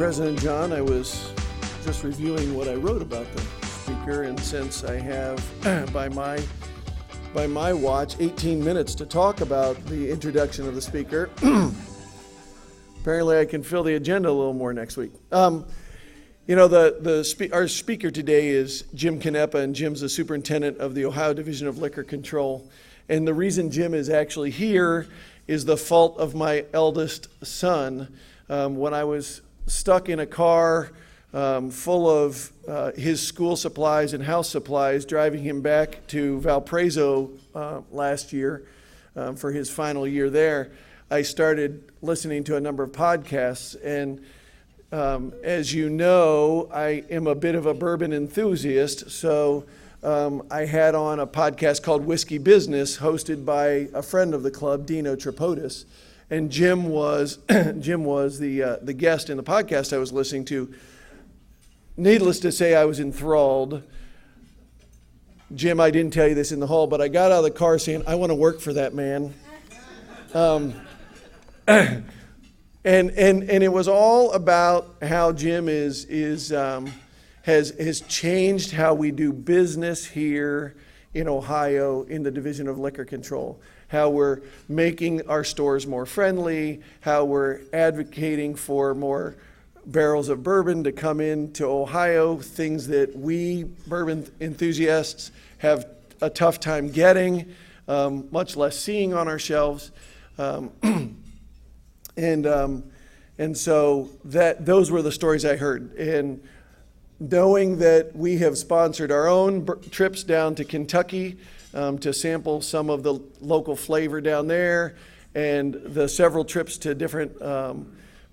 President John. I was just reviewing what I wrote about the speaker, and since I have, by my watch, 18 minutes to talk about the introduction of the speaker, apparently I can fill the agenda a little more next week. Our speaker today is Jim Canepa, and Jim's the superintendent of the Ohio Division of Liquor Control. And the reason Jim is actually here is the fault of my eldest son. When I was stuck in a car full of his school supplies and house supplies, driving him back to Valparaiso last year for his final year there, I started listening to a number of podcasts. And as you know, I am a bit of a bourbon enthusiast, so I had on a podcast called Whiskey Business, hosted by a friend of the club, Dino Tripodis. And Jim was the guest in the podcast I was listening to. Needless to say, I was enthralled. Jim, I didn't tell you this in the hall, but I got out of the car saying, I want to work for that man. And it was all about how Jim has changed how we do business here in Ohio in the Division of Liquor Control. How we're making our stores more friendly, how we're advocating for more barrels of bourbon to come into Ohio, things that we bourbon enthusiasts have a tough time getting, much less seeing on our shelves. And so those were the stories I heard. And knowing that we have sponsored our own trips down to Kentucky to sample some of the local flavor down there, and the several trips to different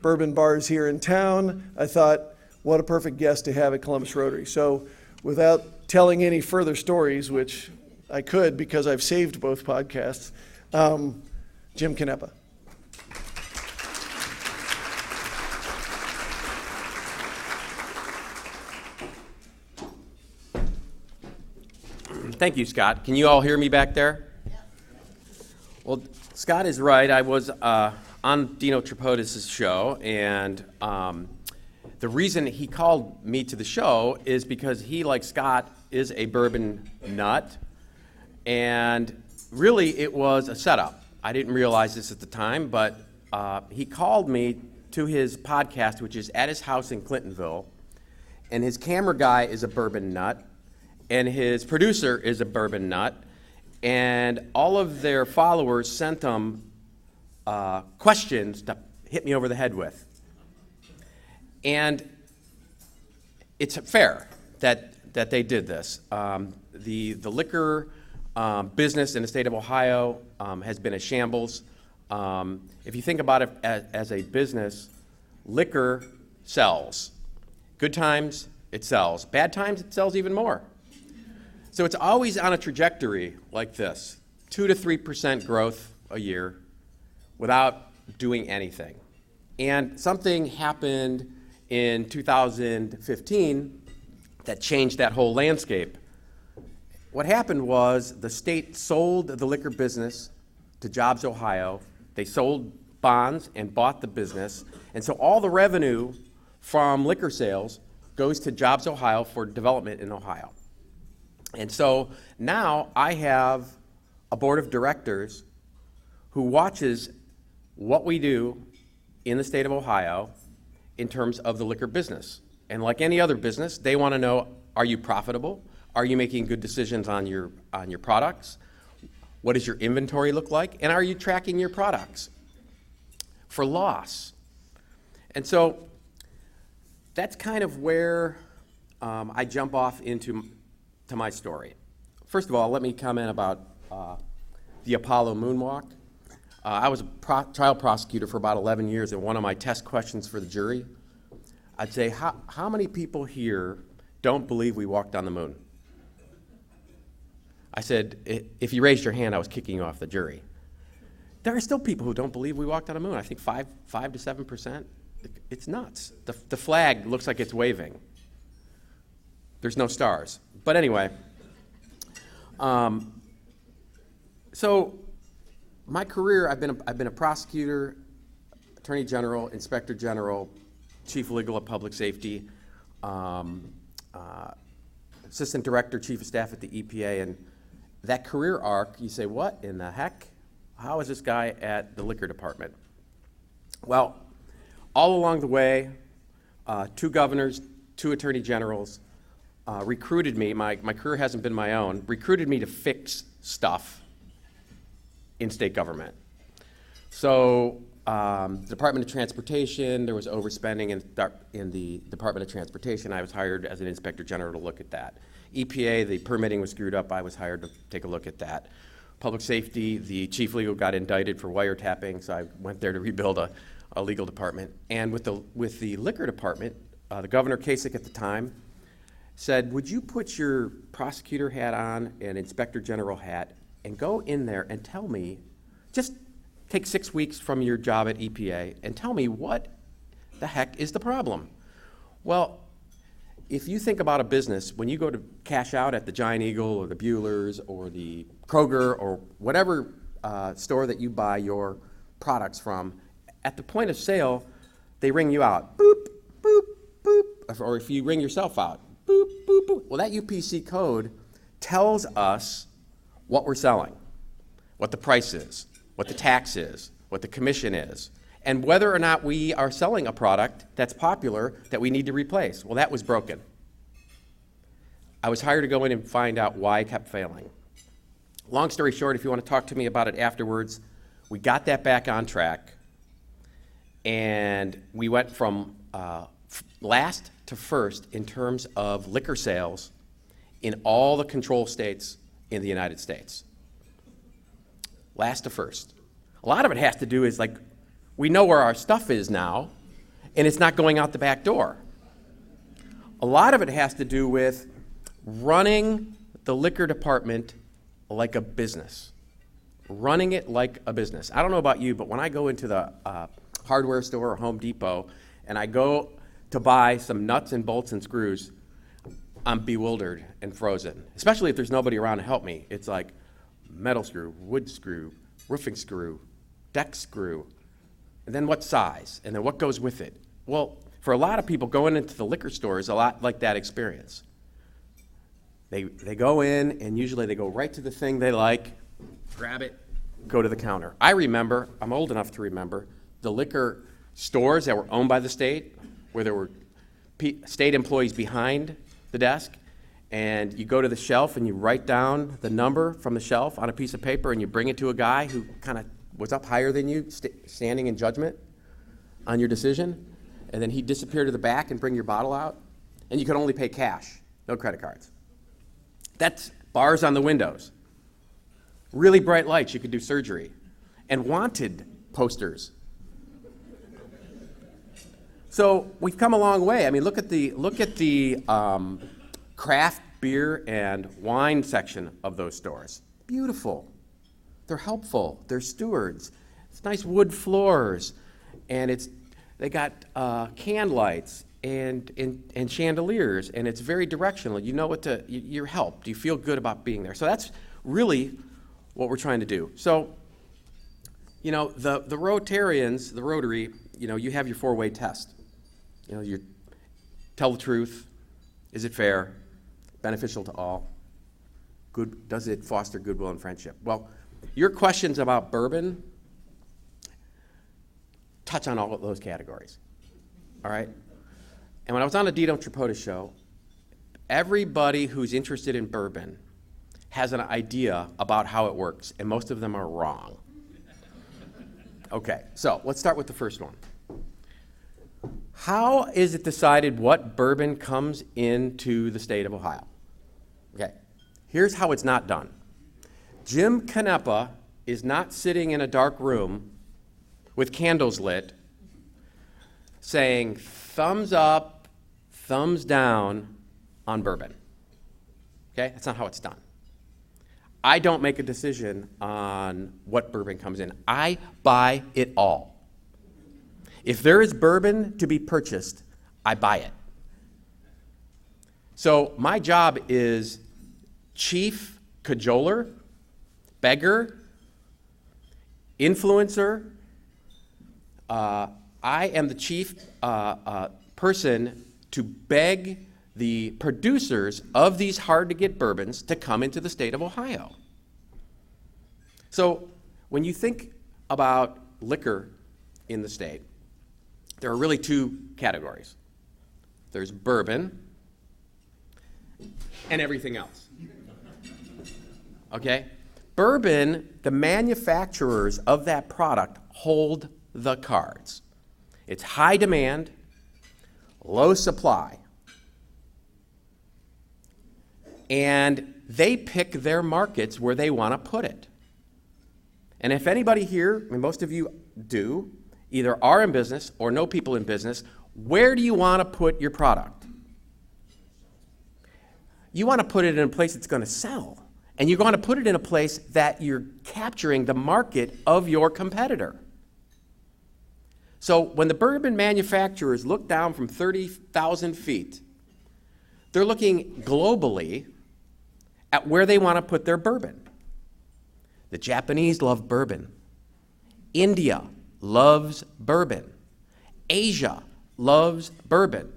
bourbon bars here in town, I thought, what a perfect guest to have at Columbus Rotary. So without telling any further stories, which I could because I've saved both podcasts, Jim Canepa. Thank you, Scott. Can you all hear me back there? Well, Scott is right. I was on Dino Tripodis' show, and the reason he called me to the show is because he, like Scott, is a bourbon nut, and really it was a setup. I didn't realize this at the time, but he called me to his podcast, which is at his house in Clintonville, and his camera guy is a bourbon nut, and his producer is a bourbon nut, and all of their followers sent them questions to hit me over the head with. And it's fair that they did this. The liquor business in the state of Ohio has been a shambles. If you think about it as a business, liquor sells. Good times, it sells. Bad times, it sells even more. So it's always on a trajectory like this, 2 to 3% growth a year without doing anything. And something happened in 2015 that changed that whole landscape. What happened was the state sold the liquor business to Jobs Ohio. They sold bonds and bought the business. And so all the revenue from liquor sales goes to Jobs Ohio for development in Ohio. And so now I have a board of directors who watches what we do in the state of Ohio in terms of the liquor business. And like any other business, they want to know, are you profitable? Are you making good decisions on your products? What does your inventory look like? And are you tracking your products for loss? And so that's kind of where I jump off into my story. First of all, let me comment about the Apollo moonwalk. I was a trial prosecutor for about 11 years, and one of my test questions for the jury, I'd say, how many people here don't believe we walked on the moon? I said, if you raised your hand, I was kicking you off the jury. There are still people who don't believe we walked on the moon. I think 5 to 7%. It's nuts. The flag looks like it's waving. There's no stars. But anyway, so my career, I've been a prosecutor, attorney general, inspector general, Chief Legal of Public Safety, Assistant Director, Chief of Staff at the EPA, and that career arc, you say, what in the heck? How is this guy at the liquor department? Well, all along the way, 2 governors, 2 attorney generals recruited me. My career hasn't been my own, recruited me to fix stuff in state government. So Department of Transportation, there was overspending in the Department of Transportation. I was hired as an inspector general to look at that. EPA, the permitting was screwed up. I was hired to take a look at that. Public safety, the chief legal got indicted for wiretapping, so I went there to rebuild a legal department. And with the liquor department, the Governor Kasich at the time said, would you put your prosecutor hat on and inspector general hat and go in there and tell me, just take 6 weeks from your job at EPA and tell me what the heck is the problem? Well, if you think about a business, when you go to cash out at the Giant Eagle or the Bueller's or the Kroger or whatever store that you buy your products from, at the point of sale, they ring you out, boop, boop, boop, or if you ring yourself out, boop, boop, boop. Well, that UPC code tells us what we're selling, what the price is, what the tax is, what the commission is, and whether or not we are selling a product that's popular that we need to replace. Well, that was broken. I was hired to go in and find out why it kept failing. Long story short, if you want to talk to me about it afterwards, we got that back on track, and we went from last to first in terms of liquor sales in all the control states in the United States. Last to first. A lot of it has to do is like, we know where our stuff is now, and it's not going out the back door. A lot of it has to do with running the liquor department like a business. Running it like a business. I don't know about you, but when I go into the hardware store or Home Depot, and I go to buy some nuts and bolts and screws, I'm bewildered and frozen, especially if there's nobody around to help me. It's like metal screw, wood screw, roofing screw, deck screw, and then what size, and then what goes with it. Well, for a lot of people, going into the liquor store is a lot like that experience. They go in, and usually they go right to the thing they like, grab it, go to the counter. I remember, I'm old enough to remember, the liquor stores that were owned by the state, where there were state employees behind the desk, and you go to the shelf and you write down the number from the shelf on a piece of paper and you bring it to a guy who kind of was up higher than you, standing in judgment on your decision, and then he'd disappear to the back and bring your bottle out, and you could only pay cash, no credit cards. That's bars on the windows, really bright lights, you could do surgery, and wanted posters. So we've come a long way. I mean, look at the craft beer and wine section of those stores. Beautiful. They're helpful. They're stewards. It's nice wood floors, and they got can lights and chandeliers, and it's very directional. You know you're helped. You feel good about being there. So that's really what we're trying to do. So, you know, the Rotarians, the Rotary, you know, you have your 4-way test. You know, you tell the truth. Is it fair? Beneficial to all? Good? Does it foster goodwill and friendship? Well, your questions about bourbon touch on all of those categories. All right? And when I was on the Dino Tripota show, everybody who's interested in bourbon has an idea about how it works, and most of them are wrong. Okay, so let's start with the first one. How is it decided what bourbon comes into the state of Ohio? Okay, here's how it's not done. Jim Canepa is not sitting in a dark room with candles lit saying thumbs up, thumbs down on bourbon. Okay, that's not how it's done. I don't make a decision on what bourbon comes in. I buy it all. If there is bourbon to be purchased, I buy it. So my job is chief cajoler, beggar, influencer. I I am the chief person to beg the producers of these hard-to-get bourbons to come into the state of Ohio. So when you think about liquor in the state, there are really two categories. There's bourbon and everything else. Okay? Bourbon, the manufacturers of that product hold the cards. It's high demand, low supply. And they pick their markets where they want to put it. And if anybody here, I mean, most of you do, either are in business or know people in business, where do you want to put your product? You want to put it in a place that's going to sell. And you're going to put it in a place that you're capturing the market of your competitor. So when the bourbon manufacturers look down from 30,000 feet, they're looking globally at where they want to put their bourbon. The Japanese love bourbon. India loves bourbon. Asia loves bourbon.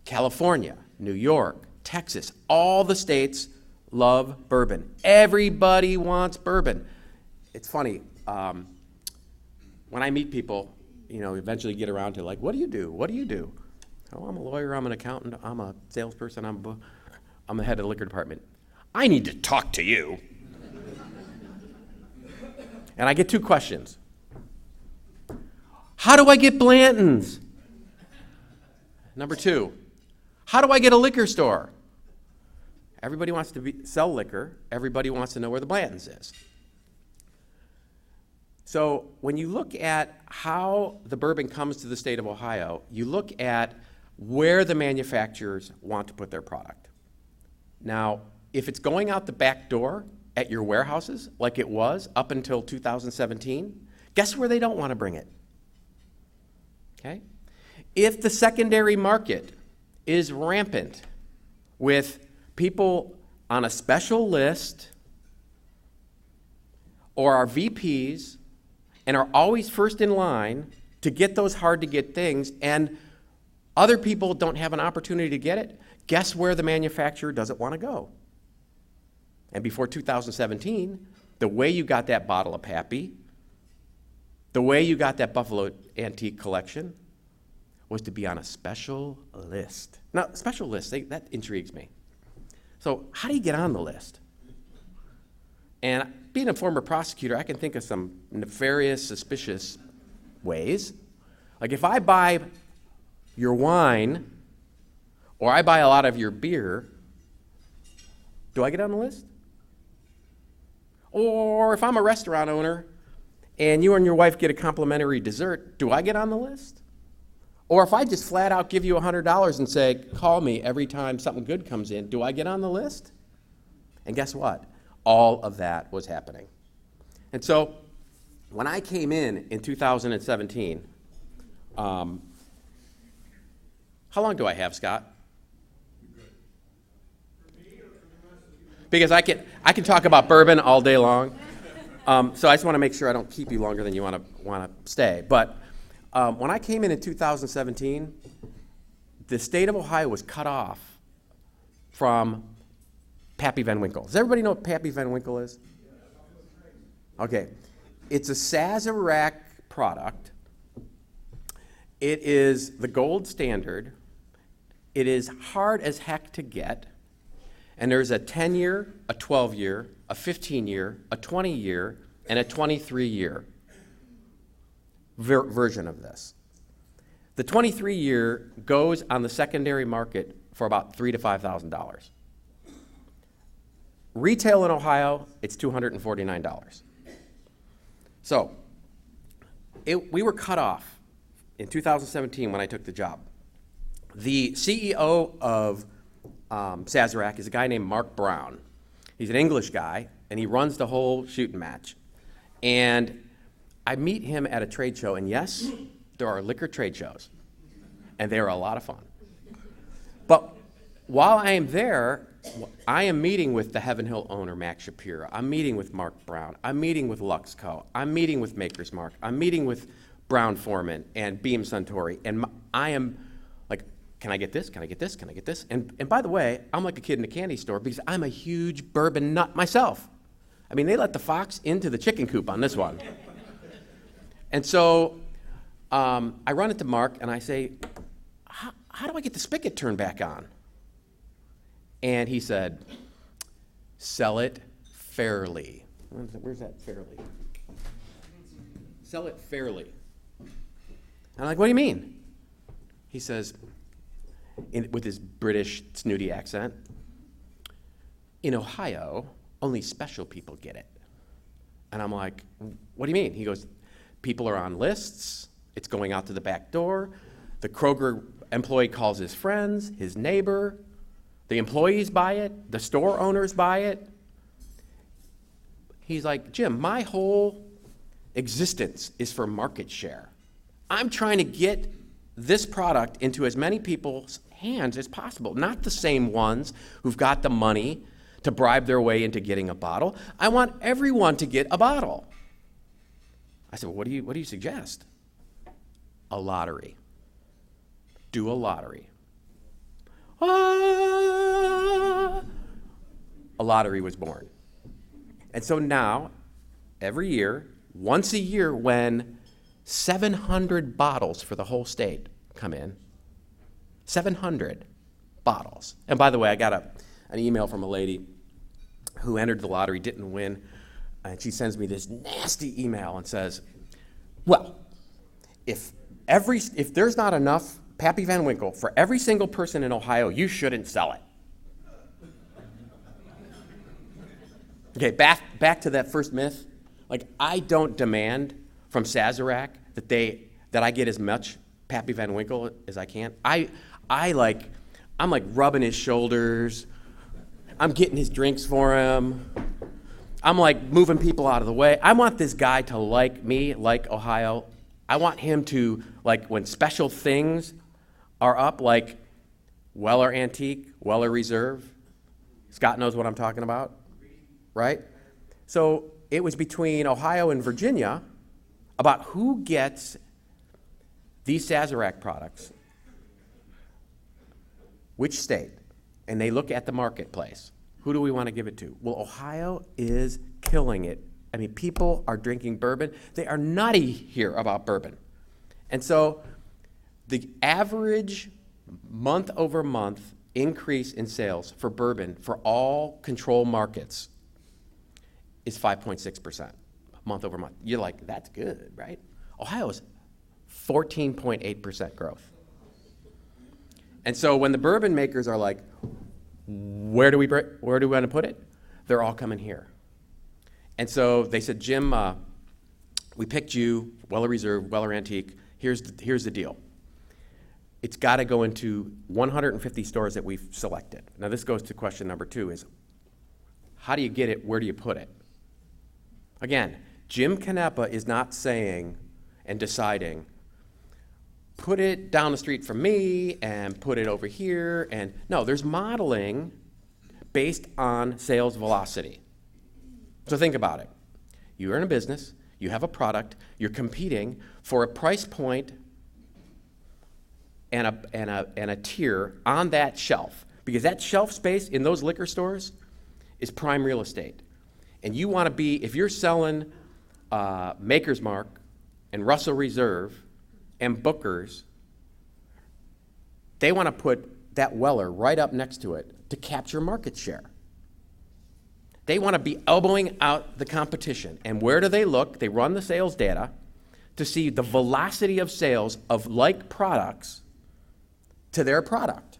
California, New York, Texas, all the states love bourbon. Everybody wants bourbon. It's funny, when I meet people, eventually get around to like, what do you do? What do you do? Oh, I'm a lawyer, I'm an accountant, I'm a salesperson, I'm the head of the liquor department. I need to talk to you. And I get two questions. How do I get Blanton's? Number two, how do I get a liquor store? Everybody wants to sell liquor. Everybody wants to know where the Blanton's is. So when you look at how the bourbon comes to the state of Ohio, you look at where the manufacturers want to put their product. Now, if it's going out the back door at your warehouses, like it was up until 2017, guess where they don't want to bring it? Okay? If the secondary market is rampant with people on a special list or are VPs and are always first in line to get those hard-to-get things, and other people don't have an opportunity to get it, guess where the manufacturer doesn't want to go? And before 2017, the way you got that bottle of Pappy, the way you got that Buffalo Antique Collection, was to be on a special list. Now, special lists, that intrigues me. So how do you get on the list? And being a former prosecutor, I can think of some nefarious, suspicious ways. Like if I buy your wine or I buy a lot of your beer, do I get on the list? Or if I'm a restaurant owner and you and your wife get a complimentary dessert, do I get on the list? Or if I just flat out give you $100 and say, call me every time something good comes in, do I get on the list? And guess what? All of that was happening. And so when I came in 2017, how long do I have, Scott? Because I can talk about bourbon all day long. So I just want to make sure I don't keep you longer than you want to stay. But when I came in 2017, the state of Ohio was cut off from Pappy Van Winkle. Does everybody know what Pappy Van Winkle is? Okay. It's a Sazerac product. It is the gold standard. It is hard as heck to get. And there's a 10-year, a 12-year, a 15-year, a 20-year, and a 23-year version of this. The 23-year goes on the secondary market for about $3,000 to $5,000. Retail in Ohio, it's $249. So we were cut off in 2017 when I took the job. The CEO of Sazerac is a guy named Mark Brown. He's an English guy, and he runs the whole shooting match. And I meet him at a trade show, and yes, there are liquor trade shows, and they are a lot of fun. But while I am there, I am meeting with the Heaven Hill owner, Max Shapiro. I'm meeting with Mark Brown. I'm meeting with Luxco. I'm meeting with Maker's Mark. I'm meeting with Brown-Forman and Beam Suntory, and I am like, can I get this? Can I get this? Can I get this? And by the way, I'm like a kid in a candy store because I'm a huge bourbon nut myself. I mean, they let the fox into the chicken coop on this one. And so I run it to Mark and I say, how do I get the spigot turned back on? And he said, sell it fairly. Where's that fairly? Sell it fairly. And I'm like, what do you mean? He says, with his British snooty accent, in Ohio, only special people get it. And I'm like, what do you mean? He goes, people are on lists, it's going out to the back door, the Kroger employee calls his friends, his neighbor, the employees buy it, the store owners buy it. He's like, Jim, my whole existence is for market share. I'm trying to get this product into as many people's hands as possible, not the same ones who've got the money to bribe their way into getting a bottle. I want everyone to get a bottle. I said, well, what do you suggest? A lottery. Do a lottery. Ah! A lottery was born. And so now, every year, once a year, when 700 bottles for the whole state come in, 700 bottles. And by the way, I got an email from a lady who entered the lottery, didn't win, and she sends me this nasty email and says, well, if there's not enough Pappy Van Winkle for every single person in Ohio, you shouldn't sell it. Okay, back to that first myth. Like, I don't demand from Sazerac that I get as much Pappy Van Winkle as I can. I'm like rubbing his shoulders. I'm getting his drinks for him. I'm like moving people out of the way. I want this guy to like me, like Ohio. I want him to, like, when special things are up, like Weller Antique, Weller Reserve. Scott knows what I'm talking about, right? So it was between Ohio and Virginia about who gets these Sazerac products, which state, and they look at the marketplace. Who do we want to give it to? Well, Ohio is killing it. I mean, people are drinking bourbon. They are nutty here about bourbon. And so the average month-over-month increase in sales for bourbon for all control markets is 5.6% month-over-month. You're like, that's good, right? Ohio is 14.8% growth. And so when the bourbon makers are like, where do we want to put it? They're all coming here. And so they said, Jim, we picked you, Weller Reserve, Weller Antique. Here's the deal. It's got to go into 150 stores that we've selected. Now this goes to question number 2 is, how do you get it? Where do you put it? Again, Jim Canepa is not saying and deciding, put it down the street from me and put it over here. And no, there's modeling based on sales velocity. So think about it. You're in a business, you have a product, you're competing for a price point and a tier on that shelf. Because that shelf space in those liquor stores is prime real estate. And you want to be, if you're selling Maker's Mark and Russell Reserve and Booker's, they want to put that Weller right up next to it to capture market share. They want to be elbowing out the competition. And where do they look? They run the sales data to see the velocity of sales of like products to their product.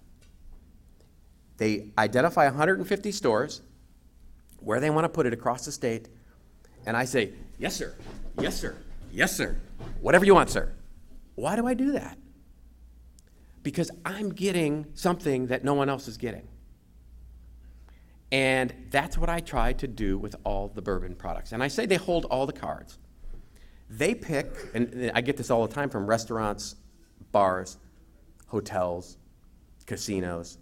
They identify 150 stores where they want to put it across the state, and I say, yes, sir, yes, sir, yes, sir, whatever you want, sir. Why do I do that? Because I'm getting something that no one else is getting. And that's what I try to do with all the bourbon products. And I say they hold all the cards. They pick, and I get this all the time from restaurants, bars, hotels, casinos.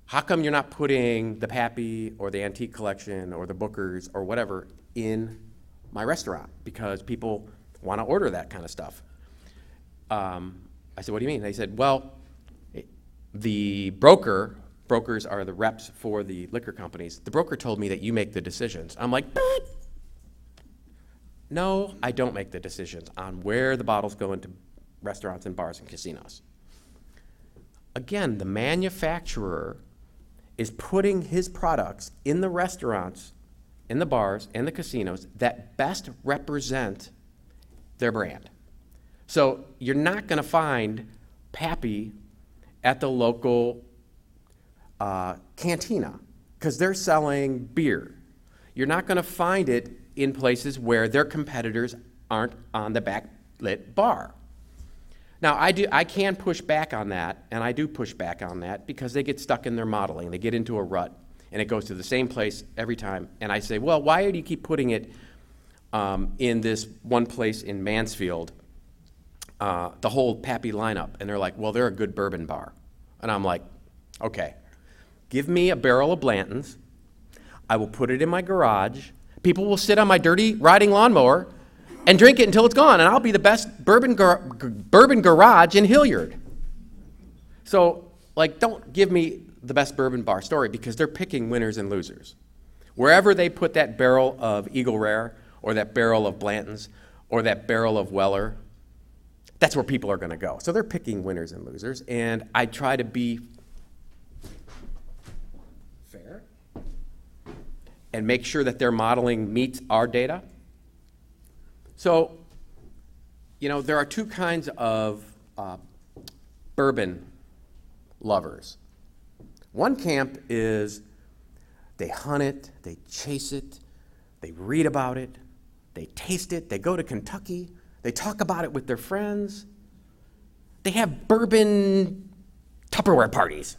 How come you're not putting the Pappy or the Antique Collection or the Booker's or whatever in my restaurant? Because people want to order that kind of stuff. I said, what do you mean? They said, well, the brokers are the reps for the liquor companies. The broker told me that you make the decisions. I'm like, no, I don't make the decisions on where the bottles go into restaurants and bars and casinos. Again, the manufacturer is putting his products in the restaurants, in the bars, and the casinos that best represent their brand. So you're not going to find Pappy at the local cantina because they're selling beer. You're not going to find it in places where their competitors aren't on the backlit bar. Now, I can push back on that, and I do push back on that because they get stuck in their modeling. They get into a rut, and it goes to the same place every time. And I say, well, why do you keep putting it in this one place in Mansfield, the whole Pappy lineup? And they're like, well, they're a good bourbon bar. And I'm like, okay, give me a barrel of Blanton's. I will put it in my garage. People will sit on my dirty riding lawnmower and drink it until it's gone, and I'll be the best bourbon garage in Hilliard. So, like, don't give me the best bourbon bar story because they're picking winners and losers. Wherever they put that barrel of Eagle Rare or that barrel of Blanton's or that barrel of Weller, that's where people are going to go. So they're picking winners and losers, and I try to be fair and make sure that their modeling meets our data. So, you know, there are two kinds of bourbon lovers. One camp is they hunt it, they chase it, they read about it, they taste it, they go to Kentucky, they talk about it with their friends, they have bourbon Tupperware parties,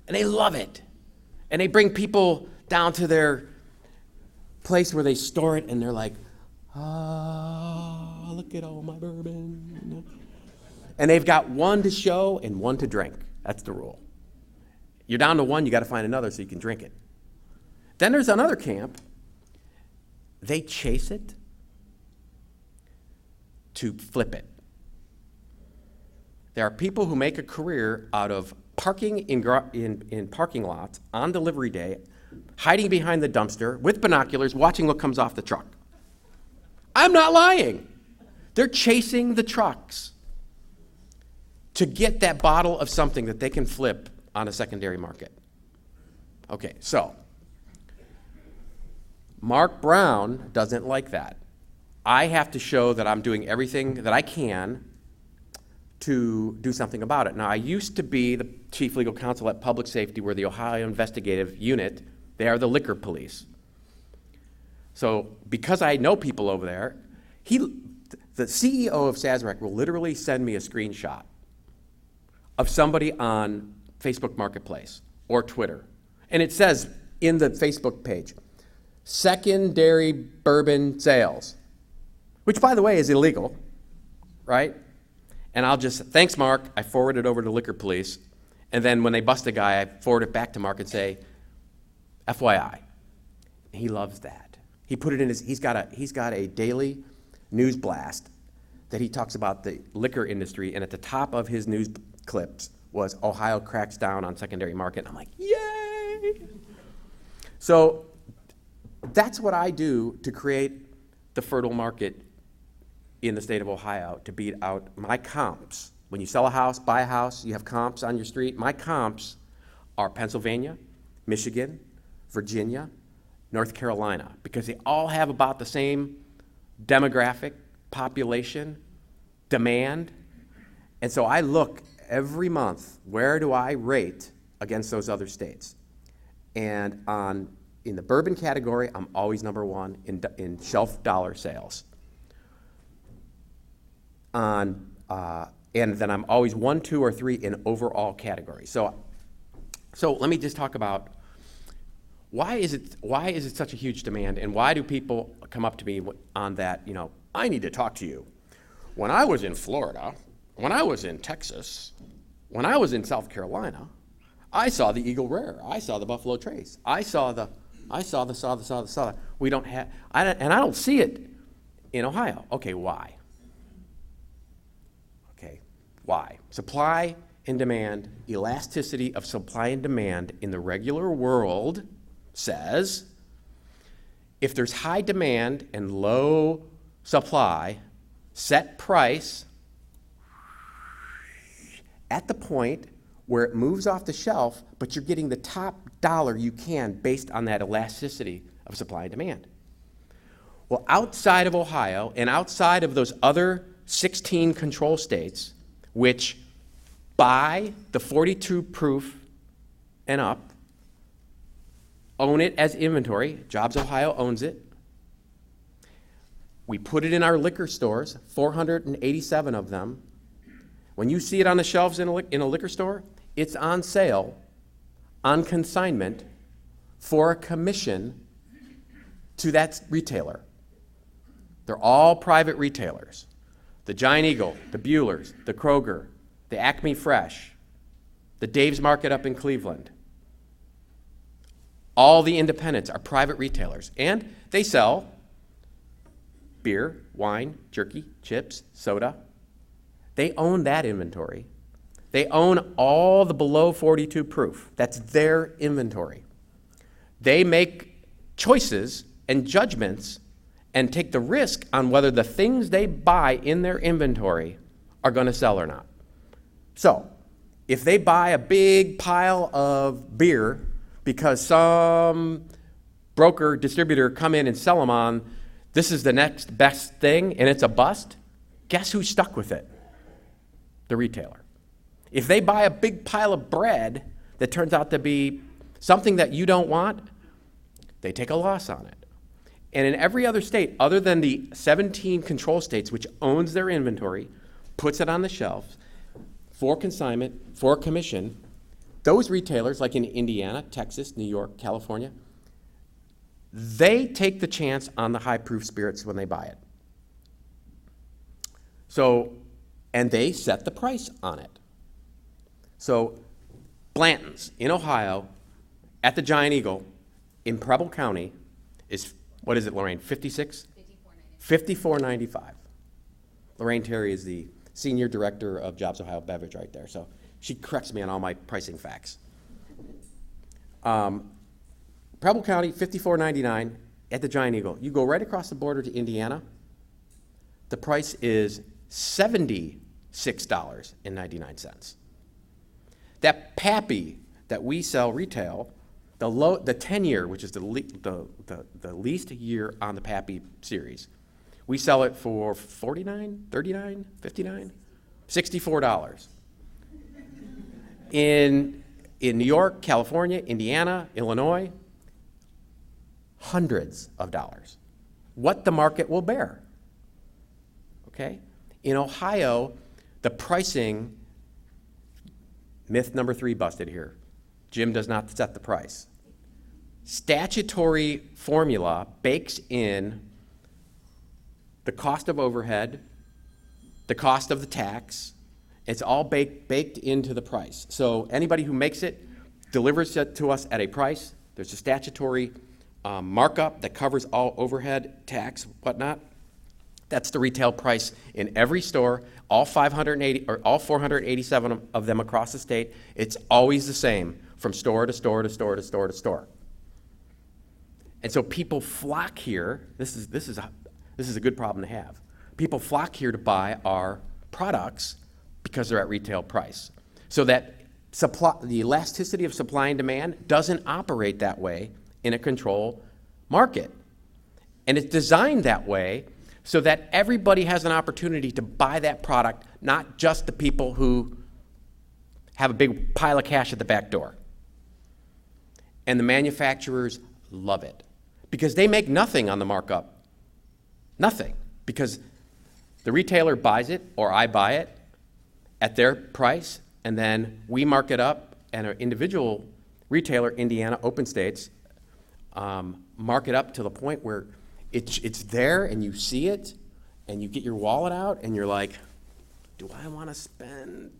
and they love it. And they bring people down to their place where they store it, and they're like, ah, look at all my bourbon. And they've got one to show and one to drink. That's the rule. You're down to one, you got to find another so you can drink it. Then there's another camp. They chase it to flip it. There are people who make a career out of parking in parking lots on delivery day, hiding behind the dumpster with binoculars, watching what comes off the truck. I'm not lying. They're chasing the trucks to get that bottle of something that they can flip on a secondary market. Okay, so Mark Brown doesn't like that. I have to show that I'm doing everything that I can to do something about it. Now, I used to be the chief legal counsel at Public Safety, where the Ohio Investigative Unit, they are the liquor police. So because I know people over there, the CEO of Sazerac will literally send me a screenshot of somebody on Facebook Marketplace or Twitter. And it says in the Facebook page, secondary bourbon sales, which, by the way, is illegal, right? And I'll just, thanks, Mark, I forward it over to liquor police. And then when they bust a guy, I forward it back to Mark and say, FYI. He loves that. He put it in his, he's got a daily news blast that he talks about the liquor industry, and at the top of his news clips was Ohio cracks down on secondary market. And I'm like, yay! So that's what I do to create the fertile market in the state of Ohio, to beat out my comps. When you sell a house, buy a house, you have comps on your street. My comps are Pennsylvania, Michigan, Virginia, North Carolina, because they all have about the same demographic, population, demand. And so I look every month, where do I rate against those other states? And in the bourbon category, I'm always number one in shelf dollar sales. And then I'm always 1, 2, or 3 in overall categories. So let me just talk about why is it such a huge demand, and why do people come up to me on that, you know, I need to talk to you. When I was in Florida, when I was in Texas, when I was in South Carolina, I saw the Eagle Rare, I saw the Buffalo Trace, I saw the. We don't have, and I don't see it in Ohio. Okay, why? Okay, why? Supply and demand, elasticity of supply and demand in the regular world says if there's high demand and low supply, set price at the point where it moves off the shelf, but you're getting the top dollar you can based on that elasticity of supply and demand. Well, outside of Ohio and outside of those other 16 control states, which buy the 42 proof and up, own it as inventory, Jobs Ohio owns it. We put it in our liquor stores, 487 of them. When you see it on the shelves in a liquor store, it's on sale, on consignment, for a commission to that retailer. They're all private retailers. The Giant Eagle, the Buehler's, the Kroger, the Acme Fresh, the Dave's Market up in Cleveland. All the independents are private retailers, and they sell beer, wine, jerky, chips, soda. They own that inventory. They own all the below 42 proof. That's their inventory. They make choices and judgments and take the risk on whether the things they buy in their inventory are going to sell or not. So, if they buy a big pile of beer because some broker, distributor come in and sell them on, this is the next best thing, and it's a bust, guess who's stuck with it? The retailer. If they buy a big pile of bread that turns out to be something that you don't want, they take a loss on it. And in every other state, other than the 17 control states, which owns their inventory, puts it on the shelf for consignment, for commission, those retailers, like in Indiana, Texas, New York, California, they take the chance on the high-proof spirits when they buy it. So, and they set the price on it. So, Blanton's in Ohio, at the Giant Eagle, in Preble County, is, what is it, Lorraine, 56? $54.95. Lorraine Terry is the Senior Director of Jobs Ohio Beverage right there, so she corrects me on all my pricing facts. Preble County, $54.99 at the Giant Eagle. You go right across the border to Indiana, the price is $76.99. That Pappy that we sell retail, the 10-year, which is the least year on the Pappy series, we sell it for $49, $39, $59, $64. In New York, California, Indiana, Illinois, hundreds of dollars. What the market will bear. Okay? In Ohio, the pricing, myth number 3 busted here. Jim does not set the price. Statutory formula bakes in the cost of overhead, the cost of the tax. It's all baked into the price. So anybody who makes it delivers it to us at a price. There's a statutory markup that covers all overhead, tax, whatnot. That's the retail price in every store, all 580 or all 487 of them across the state. It's always the same from store to store to store to store to store. And so people flock here. This is a good problem to have. People flock here to buy our products because they're at retail price. So that the elasticity of supply and demand doesn't operate that way in a control market. And it's designed that way so that everybody has an opportunity to buy that product, not just the people who have a big pile of cash at the back door. And the manufacturers love it because they make nothing on the markup. Nothing. Because the retailer buys it or I buy it at their price, and then we mark it up, and an individual retailer, Indiana, open states, mark it up to the point where it's there and you see it and you get your wallet out and you're like, do I want to spend?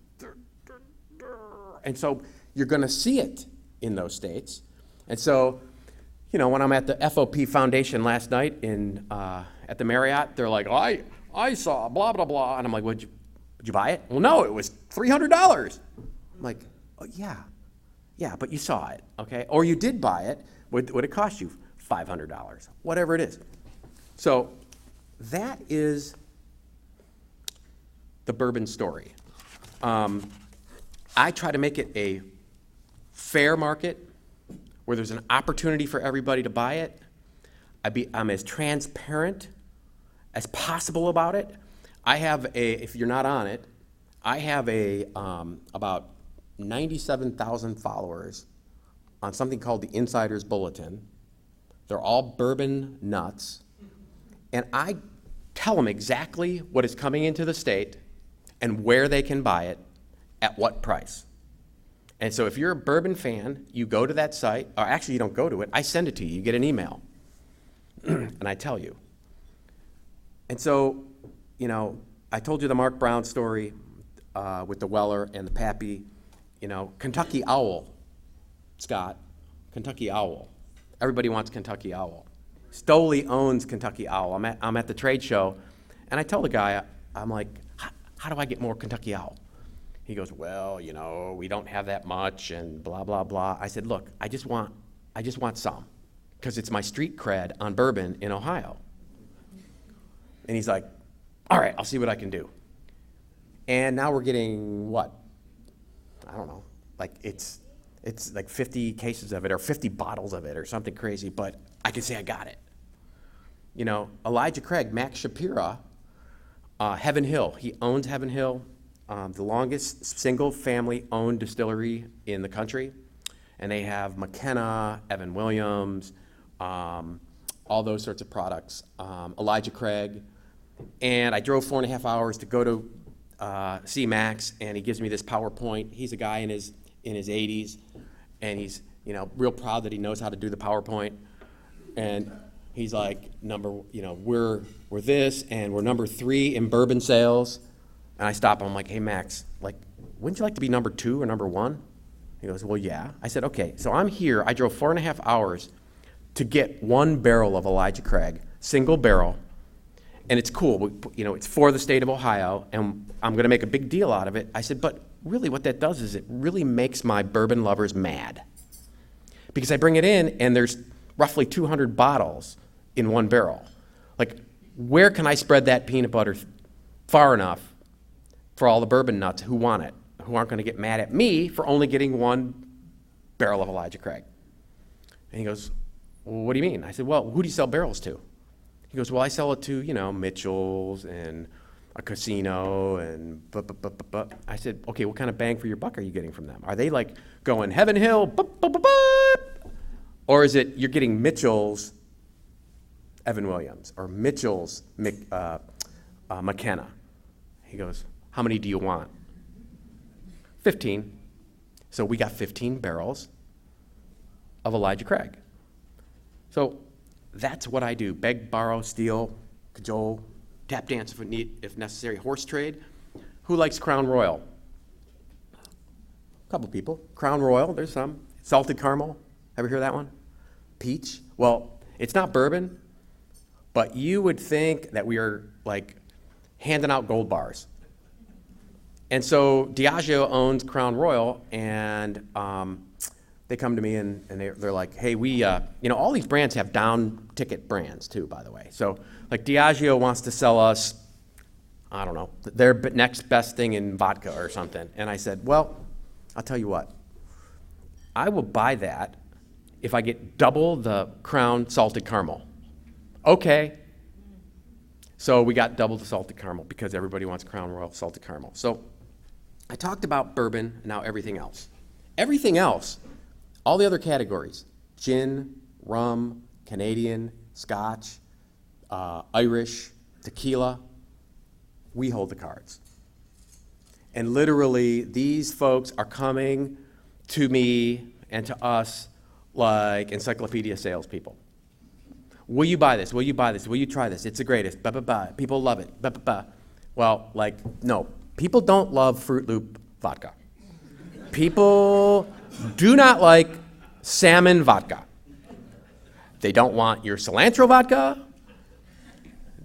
And so you're going to see it in those states. And so when I'm at the FOP Foundation last night at the Marriott, they're like, oh, I saw blah, blah, blah. And I'm like, would you buy it? Well, no, it was $300. I'm like, oh, yeah, but you saw it, okay? Or you did buy it. Would it cost you $500? Whatever it is. So that is the Bourbon story. I try to make it a fair market where there's an opportunity for everybody to buy it. I'm as transparent as possible about it. I have if you're not on it, I have about 97,000 followers on something called the Insider's Bulletin. They're all bourbon nuts. And I tell them exactly what is coming into the state and where they can buy it at what price. And so if you're a bourbon fan, you go to that site, or actually you don't go to it, I send it to you. You get an email. And I tell you. And so, I told you the Mark Brown story with the Weller and the Pappy. Kentucky Owl, Scott, Kentucky Owl. Everybody wants Kentucky Owl. Stoley owns Kentucky Owl. I'm at the trade show, and I tell the guy, I'm like, how do I get more Kentucky Owl? He goes, well, we don't have that much, and blah, blah, blah. I said, look, I just want some, because it's my street cred on bourbon in Ohio. And he's like, all right, I'll see what I can do. And now we're getting what? I don't know, it's like 50 cases of it or 50 bottles of it or something crazy, but I can say I got it. Elijah Craig, Max Shapira, Heaven Hill, he owns Heaven Hill, the longest single family owned distillery in the country. And they have McKenna, Evan Williams, all those sorts of products. Elijah Craig. And I drove 4.5 hours to go to see Max, and he gives me this PowerPoint. He's a guy in his 80s, and he's real proud that he knows how to do the PowerPoint. And he's like, we're this, and we're number 3 in bourbon sales. And I stop him. I'm like, hey Max, wouldn't you like to be number 2 or number 1? He goes, well, yeah. I said, okay. So I'm here. I drove 4.5 hours to get 1 barrel of Elijah Craig, single barrel. And it's cool, it's for the state of Ohio, and I'm going to make a big deal out of it. I said, but really what that does is it really makes my bourbon lovers mad. Because I bring it in, and there's roughly 200 bottles in 1 barrel. Where can I spread that peanut butter far enough for all the bourbon nuts who want it, who aren't going to get mad at me for only getting 1 barrel of Elijah Craig? And he goes, well, what do you mean? I said, well, who do you sell barrels to? He goes, well, I sell it to, Mitchell's and a casino and I said, okay, what kind of bang for your buck are you getting from them? Are they going Heaven Hill, or is it you're getting Mitchell's Evan Williams or Mitchell's McKenna? He goes, how many do you want? 15. So we got 15 barrels of Elijah Craig. So that's what I do. Beg, borrow, steal, cajole, tap dance if necessary, horse trade. Who likes Crown Royal? A couple people. Crown Royal, there's some. Salted caramel, ever hear that one? Peach. Well, it's not bourbon, but you would think that we are handing out gold bars. And so Diageo owns Crown Royal, and they come to me and they're like, hey, we, all these brands have down ticket brands too, by the way. So Diageo wants to sell us, I don't know, their next best thing in vodka or something. And I said, well, I'll tell you what, I will buy that if I get double the Crown salted caramel. Okay. So we got double the salted caramel because everybody wants Crown Royal salted caramel. So I talked about bourbon and now everything else. Everything else, all the other categories, gin, rum, Canadian, Scotch, Irish, tequila, we hold the cards. And literally, these folks are coming to me and to us like encyclopedia salespeople. Will you buy this? Will you buy this? Will you try this? It's the greatest. Blah, blah, blah. People love it. Blah, blah, blah. Well, no. People don't love Fruit Loop vodka. People do not like salmon vodka. They don't want your cilantro vodka.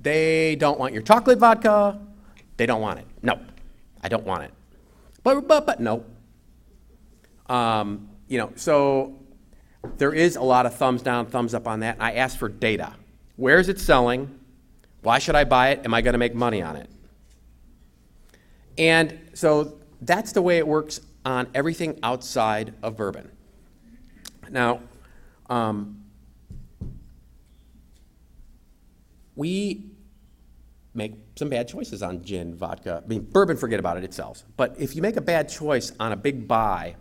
They don't want your chocolate vodka. They don't want it. No, I don't want it. But no. So there is a lot of thumbs down, thumbs up on that. I asked for data. Where is it selling? Why should I buy it? Am I going to make money on it? And so that's the way it works on everything outside of bourbon. Now, we make some bad choices on gin, vodka. I mean, bourbon, forget about it, it sells. But if you make a bad choice on a big buy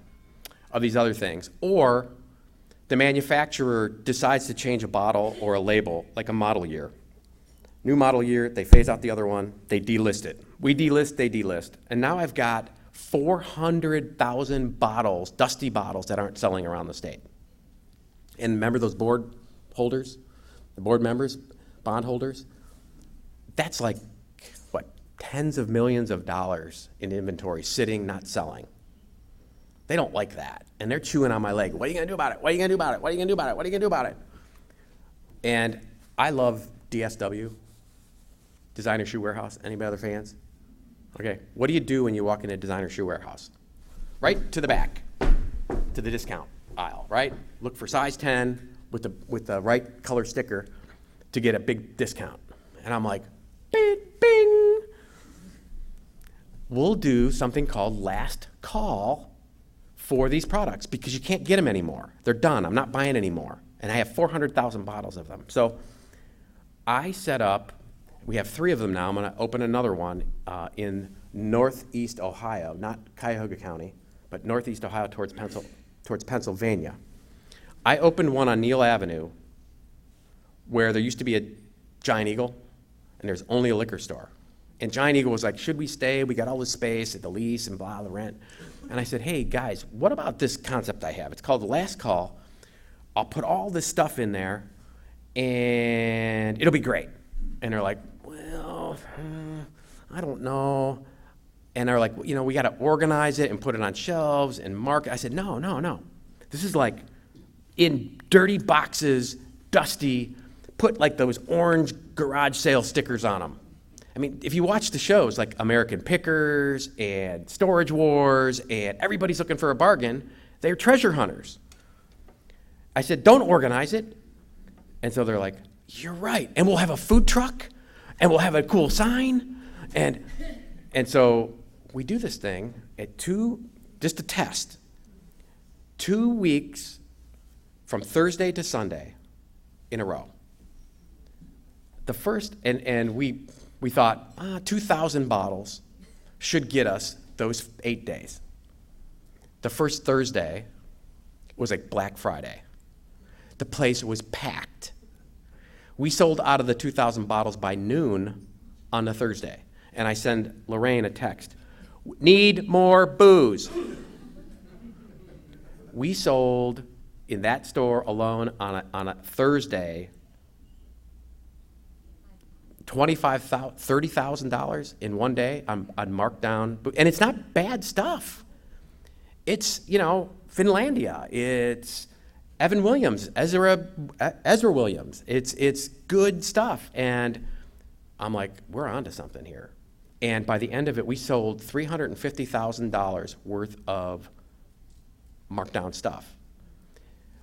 of these other things, or the manufacturer decides to change a bottle or a label, like a model year. New model year, they phase out the other one, they delist it. We delist, they delist. And now I've got 400,000 bottles, dusty bottles, that aren't selling around the state. And remember those board holders, the board members, bond holders? That's like, what, tens of millions of dollars in inventory sitting, not selling. They don't like that. And they're chewing on my leg. What are you going to do about it? What are you going to do about it? What are you going to do about it? What are you going to do about it? And I love DSW, Designer Shoe Warehouse. Anybody other fans? Okay. What do you do when you walk into a Designer Shoe Warehouse? Right to the back, to the discount aisle, right? Look for size 10 with the right color sticker to get a big discount. And I'm like, bing, bing. We'll do something called last call for these products because you can't get them anymore. They're done. I'm not buying anymore. And I have 400,000 bottles of them. So I set up, we have 3 of them now. I'm going to open another one in Northeast Ohio, not Cuyahoga County, but Northeast Ohio towards Pennsylvania. I opened one on Neal Avenue where there used to be a Giant Eagle, and there's only a liquor store. And Giant Eagle was like, should we stay? We got all this space at the lease and blah, the rent. And I said, hey, guys, what about this concept I have? It's called the Last Call. I'll put all this stuff in there, and it'll be great. And they're like, well, I don't know. And they're like, we got to organize it and put it on shelves and market. I said, no. This is like in dirty boxes, dusty, put like those orange garage sale stickers on them. I mean, if you watch the shows like American Pickers and Storage Wars and everybody's looking for a bargain, they're treasure hunters. I said, don't organize it. And so they're like, you're right. And we'll have a food truck and we'll have a cool sign. And so we do this thing at just a test, 2 weeks from Thursday to Sunday in a row. The first, and we thought 2,000 bottles should get us those 8 days. The first Thursday was like Black Friday. The place was packed. We sold out of the 2,000 bottles by noon on the Thursday. And I send Lorraine a text, need more booze. We sold in that store alone on a Thursday $25,000, $30,000 in one day on markdown, and it's not bad stuff. It's Finlandia. It's Evan Williams, Ezra Williams. It's good stuff, and I'm like, we're onto something here. And by the end of it, we sold $350,000 worth of markdown stuff.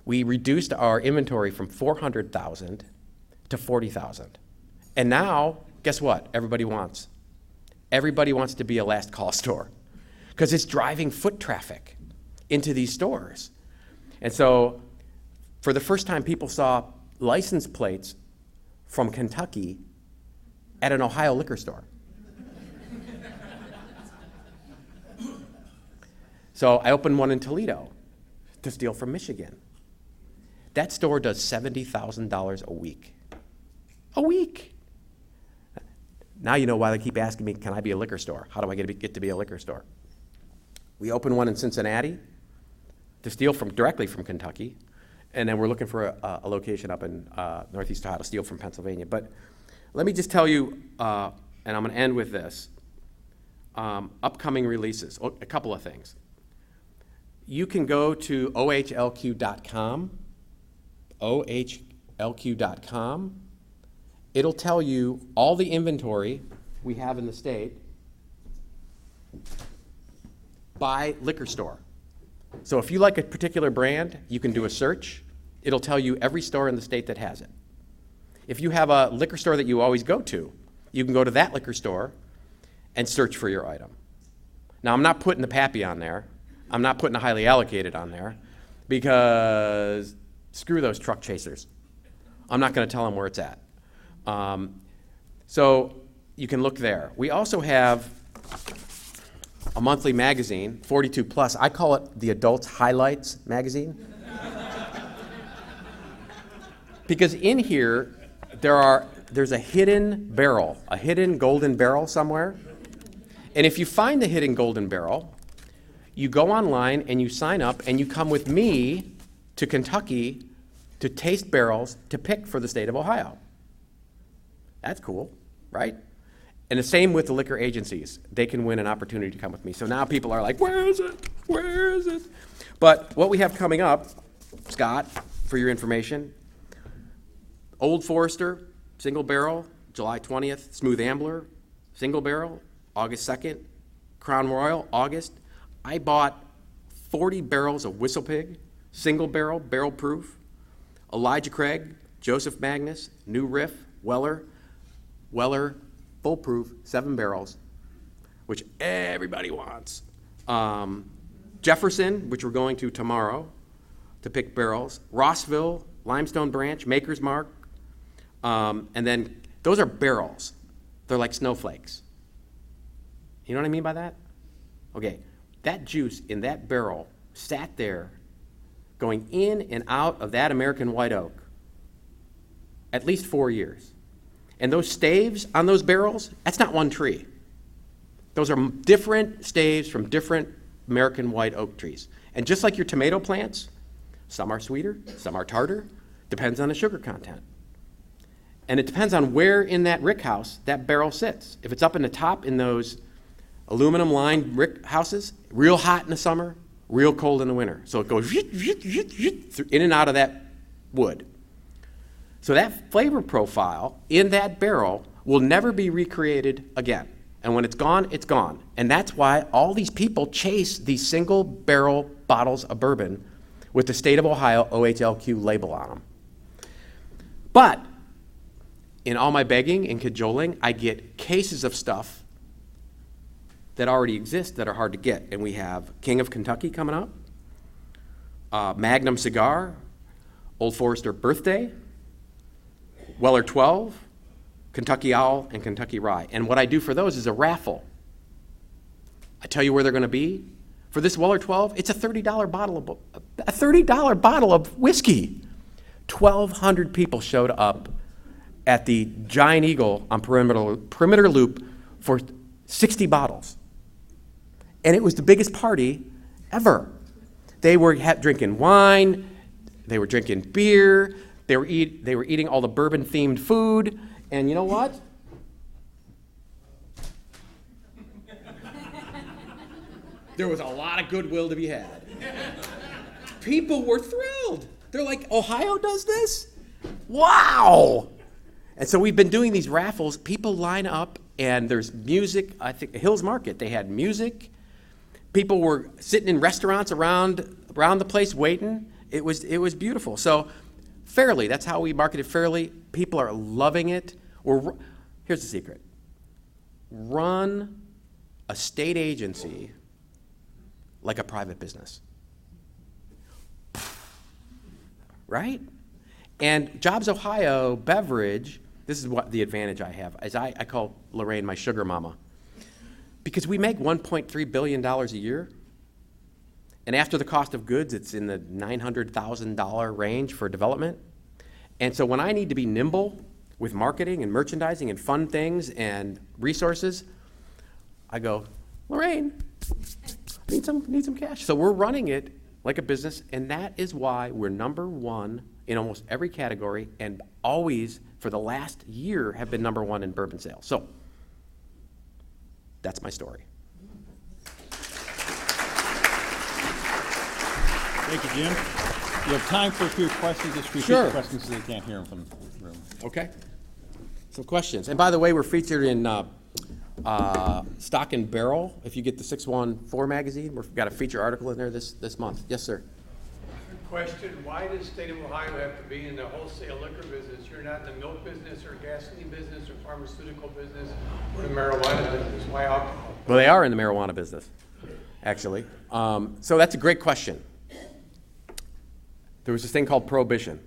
We reduced our inventory from 400,000 to 40,000. And now, guess what? Everybody wants to be a last call store because it's driving foot traffic into these stores. And so for the first time, people saw license plates from Kentucky at an Ohio liquor store. So I opened one in Toledo to steal from Michigan. That store does $70,000 a week. A week. Now you know why they keep asking me, can I be a liquor store? How do I get to be a liquor store? We opened one in Cincinnati to steal directly from Kentucky, and then we're looking for a location up in Northeast Ohio to steal from Pennsylvania. But let me just tell you, and I'm going to end with this, upcoming releases, a couple of things. You can go to ohlq.com, OHLQ.com. It'll tell you all the inventory we have in the state by liquor store. So if you like a particular brand, you can do a search. It'll tell you every store in the state that has it. If you have a liquor store that you always go to, you can go to that liquor store and search for your item. Now, I'm not putting the Pappy on there. I'm not putting the highly allocated on there because screw those truck chasers. I'm not going to tell them where it's at. So you can look there. We also have a monthly magazine, 42 Plus. I call it the Adults Highlights magazine. Because in here, there's a hidden barrel, a hidden golden barrel somewhere. And if you find the hidden golden barrel, you go online and you sign up and you come with me to Kentucky to taste barrels to pick for the state of Ohio. That's cool, right? And the same with the liquor agencies. They can win an opportunity to come with me. So now people are like, where is it? Where is it? But what we have coming up, Scott, for your information, Old Forester, single barrel, July 20th. Smooth Ambler, single barrel, August 2nd. Crown Royal, August. I bought 40 barrels of Whistle Pig, single barrel, barrel proof. Elijah Craig, Joseph Magnus, New Riff, Weller, full proof, 7 barrels, which everybody wants. Jefferson, which we're going to tomorrow to pick barrels. Rossville, Limestone Branch, Maker's Mark. And then those are barrels. They're like snowflakes. You know what I mean by that? Okay, that juice in that barrel sat there going in and out of that American white oak at least 4 years. And those staves on those barrels, that's not one tree. Those are different staves from different American white oak trees. And just like your tomato plants, some are sweeter, some are tartar, depends on the sugar content. And it depends on where in that rick house that barrel sits. If it's up in the top in those aluminum lined rick houses, real hot in the summer, real cold in the winter. So it goes in and out of that wood. So that flavor profile in that barrel will never be recreated again. And when it's gone, it's gone. And that's why all these people chase these single barrel bottles of bourbon with the state of Ohio OHLQ label on them. But in all my begging and cajoling, I get cases of stuff that already exist that are hard to get. And we have King of Kentucky coming up, Magnum Cigar, Old Forester Birthday, Weller 12, Kentucky Owl, and Kentucky Rye. And what I do for those is a raffle. I tell you where they're going to be. For this Weller 12, it's a $30 bottle of whiskey. 1,200 people showed up at the Giant Eagle on Perimeter Loop for 60 bottles. And it was the biggest party ever. They were drinking wine, they were drinking beer, they were eating all the bourbon-themed food, and you know what? There was a lot of goodwill to be had. People were thrilled. They're like, Ohio does this? Wow! And so we've been doing these raffles. People line up, and there's music. I think Hills Market, they had music. People were sitting in restaurants around the place waiting. It was beautiful. So Fairly, that's how we market it fairly. People are loving it. Here's the secret. Run a state agency like a private business. Right? And Jobs Ohio Beverage, this is what the advantage I have, is I call Lorraine my sugar mama. Because we make $1.3 billion a year, and after the cost of goods, it's in the $900,000 range for development. And so when I need to be nimble with marketing and merchandising and fun things and resources, I go, Lorraine, need some cash. So we're running it like a business, and that is why we're number one in almost every category, and always for the last year have been number one in bourbon sales. So that's my story. Thank you, Jim. You have time for a few questions. Just repeat Sure. the questions so they can't hear them from the room. Okay. Some questions. And by the way, we're featured in Stock and Barrel. If you get the 614 magazine, we've got a feature article in there this month. Yes, sir. Question, why does the state of Ohio have to be in the wholesale liquor business? You're not in the milk business or gasoline business or pharmaceutical business or the marijuana business. Why alcohol? Well, they are in the marijuana business, actually. So that's a great question. There was this thing called Prohibition,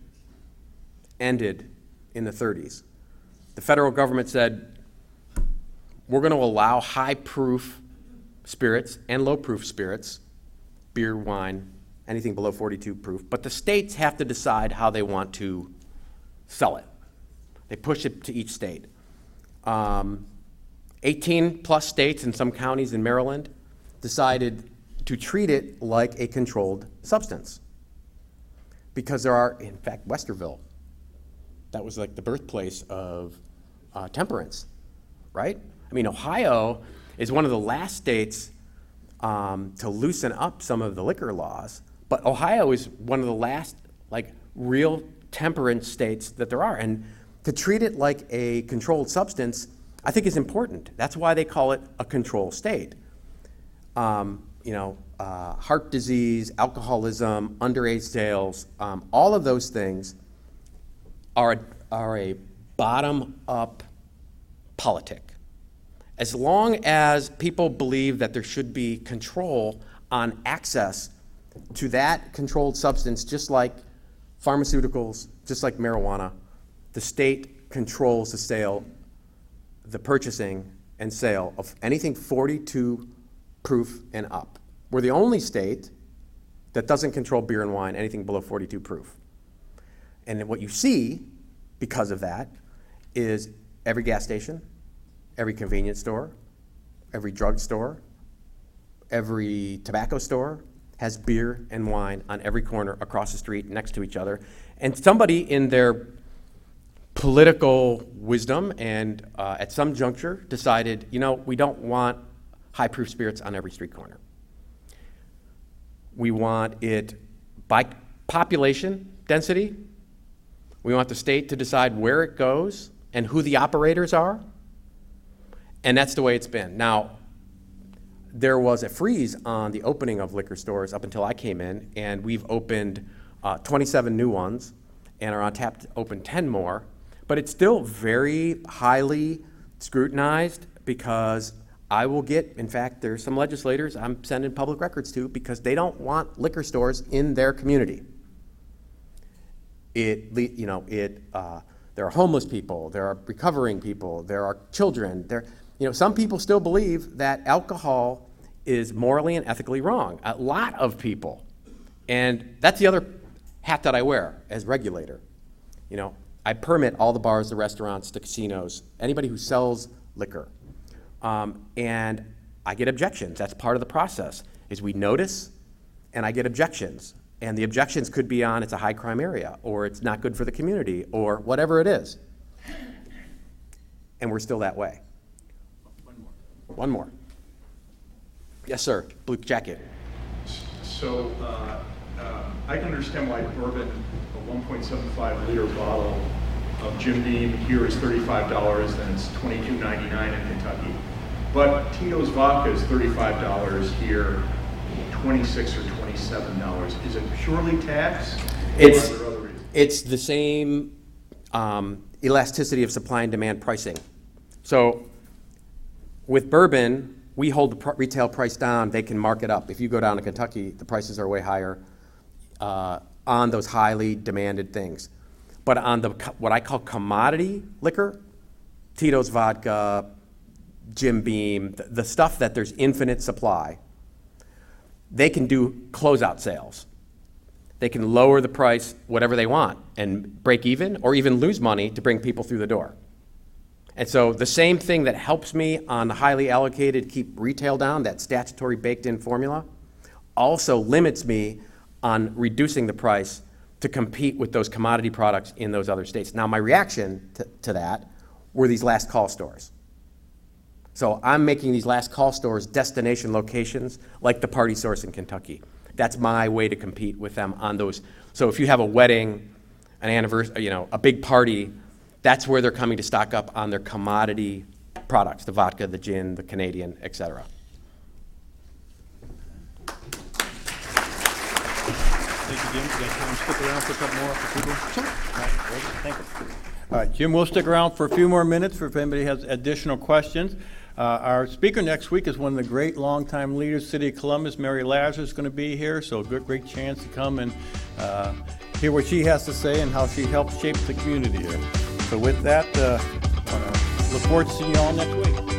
ended in the 30s. The federal government said, we're going to allow high-proof spirits and low-proof spirits, beer, wine, anything below 42 proof, but the states have to decide how they want to sell it. They push it to each state. 18 plus states and some counties in Maryland decided to treat it like a controlled substance. Because there are, in fact, Westerville, that was like the birthplace of temperance, right? I mean, Ohio is one of the last states to loosen up some of the liquor laws, but Ohio is one of the last, like, real temperance states that there are. And to treat it like a controlled substance, I think is important. That's why they call it a control state. Heart disease, alcoholism, underage sales, all of those things are a bottom-up politic. As long as people believe that there should be control on access to that controlled substance, just like pharmaceuticals, just like marijuana, the state controls the sale, the purchasing and sale of anything 42 proof and up. We're the only state that doesn't control beer and wine, anything below 42 proof. And what you see because of that is every gas station, every convenience store, every drug store, every tobacco store has beer and wine on every corner across the street next to each other. And somebody in their political wisdom and at some juncture decided, we don't want high-proof spirits on every street corner. We want it by population density. We want the state to decide where it goes and who the operators are. And that's the way it's been. Now, there was a freeze on the opening of liquor stores up until I came in, and we've opened 27 new ones and are on tap to open 10 more. But it's still very highly scrutinized because I will get, in fact, there's some legislators I'm sending public records to because they don't want liquor stores in their community. There are homeless people, there are recovering people, there are children. Some people still believe that alcohol is morally and ethically wrong. A lot of people. And that's the other hat that I wear as regulator. I permit all the bars, the restaurants, the casinos, anybody who sells liquor. And I get objections. That's part of the process, is we notice and I get objections. And the objections could be on it's a high crime area, or it's not good for the community, or whatever it is. And we're still that way. One more. Yes, sir. Blue jacket. So I can understand why Bourbon, a 1.75 liter bottle of Jim Beam here is $35, and it's $22.99 in Kentucky. But Tito's vodka is $35 here, $26 or $27. Is it purely tax? It's or are there other reasons? It's the same elasticity of supply and demand pricing. So with bourbon, we hold the retail price down. They can mark it up. If you go down to Kentucky, the prices are way higher on those highly demanded things. But on the what I call commodity liquor, Tito's vodka, Jim Beam, the stuff that there's infinite supply, they can do closeout sales. They can lower the price whatever they want and break even or even lose money to bring people through the door. And so the same thing that helps me on the highly allocated keep retail down, that statutory baked-in formula, also limits me on reducing the price to compete with those commodity products in those other states. Now, my reaction to that were these last call stores. So I'm making these last call stores destination locations like the Party Source in Kentucky. that's my way to compete with them on those. So if you have a wedding, an anniversary, a big party, that's where they're coming to stock up on their commodity products, the vodka, the gin, the Canadian, et cetera. Thank you, Jim. You got time to stick around for a couple more for people? Sure. All right, great. Thank you. All right, Jim, we'll stick around for a few more minutes for if anybody has additional questions. Our speaker next week is one of the great longtime leaders, City of Columbus. Mary Lazarus is going to be here, so a great chance to come and hear what she has to say and how she helped shape the community here. So with that, I look forward to seeing you all next week.